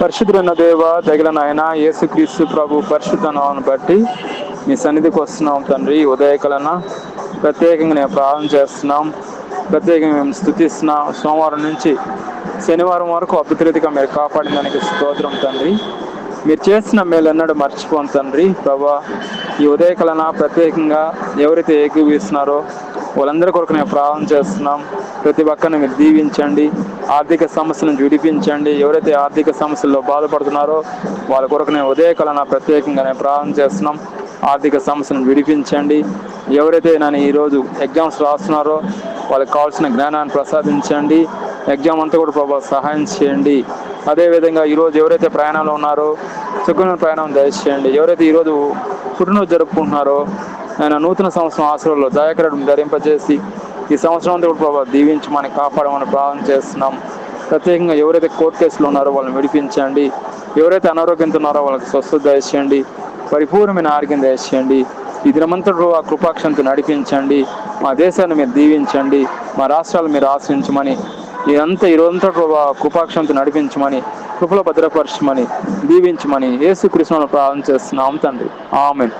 పరిశుద్ధులైన దేవ, తగిన నాయన యేసుక్రీస్తు ప్రభు పరిశుద్ధ నామమును బట్టి మీ సన్నిధికి వస్తున్నాం తండ్రి. ఉదయకాలన ప్రత్యేకంగా నేను ప్రార్థన చేస్తున్నాం. ప్రత్యేకంగా మేము స్తుతిస్తున్నాం. సోమవారం నుంచి శనివారం వరకు అద్భుతరీతిగా మీరు కాపాడిన దానికి స్తోత్రం తండ్రి. మీరు చేసిన మేలు ఎన్నడూ మర్చిపోను తండ్రి. ప్రభా, ఈ ఉదయకాలన ప్రత్యేకంగా ఎవరైతే ఏకీవిస్తున్నారో వాళ్ళందరి కొరకు నేను ప్రార్థన చేస్తున్నాం. ప్రతి ఒక్కరిని మీరు దీవించండి. ఆర్థిక సమస్యల నుంచి విడిపించండి. ఎవరైతే ఆర్థిక సమస్యల్లో బాధపడుతున్నారో వాళ్ళ కొరకు నేను ఉదయకాలన ప్రత్యేకంగా నేను ప్రార్థన చేస్తున్నాం. ఆర్థిక సమస్యలను విడిపించండి. ఎవరైతే నన్ను ఈరోజు ఎగ్జామ్స్ రాస్తున్నారో వాళ్ళకి కావాల్సిన జ్ఞానాన్ని ప్రసాదించండి. ఎగ్జామ్ అంతా కూడా ప్రభావ సహాయం చేయండి. అదేవిధంగా ఈరోజు ఎవరైతే ప్రయాణంలో ఉన్నారో సుఖమైన ప్రయాణం దయచేయండి. ఎవరైతే ఈరోజు పుట్టినరోజు జరుపుకుంటున్నారో ఆయన నూతన సంవత్సరం ఆశీర్వాదాలు దయాకరణ ధరింపజేసి ఈ సంవత్సరం అంతా కూడా ప్రభావ దీవించమని కాపాడమని ప్రార్థన చేస్తున్నాం. ప్రత్యేకంగా ఎవరైతే కోర్టు కేసులు ఉన్నారో వాళ్ళని విడిపించండి. ఎవరైతే అనారోగ్యంతో ఉన్నారో వాళ్ళకి స్వస్థత దయచేయండి. పరిపూర్ణమైన ఆరోగ్యం దయచేయండి. ఈ దినమంతటి ఆ కృపాక్షంతో నడిపించండి. మా దేశాన్ని మీరు దీవించండి. మా రాష్ట్రాలు మీరు ఆశ్రయించమని ఈ రోజంతా కృపాక్షంతో నడిపించమని కృపలో భద్రపరచమని దీవించమని యేసుక్రీస్తును ప్రార్థన చేస్తున్నాం తండ్రి. ఆమేన్.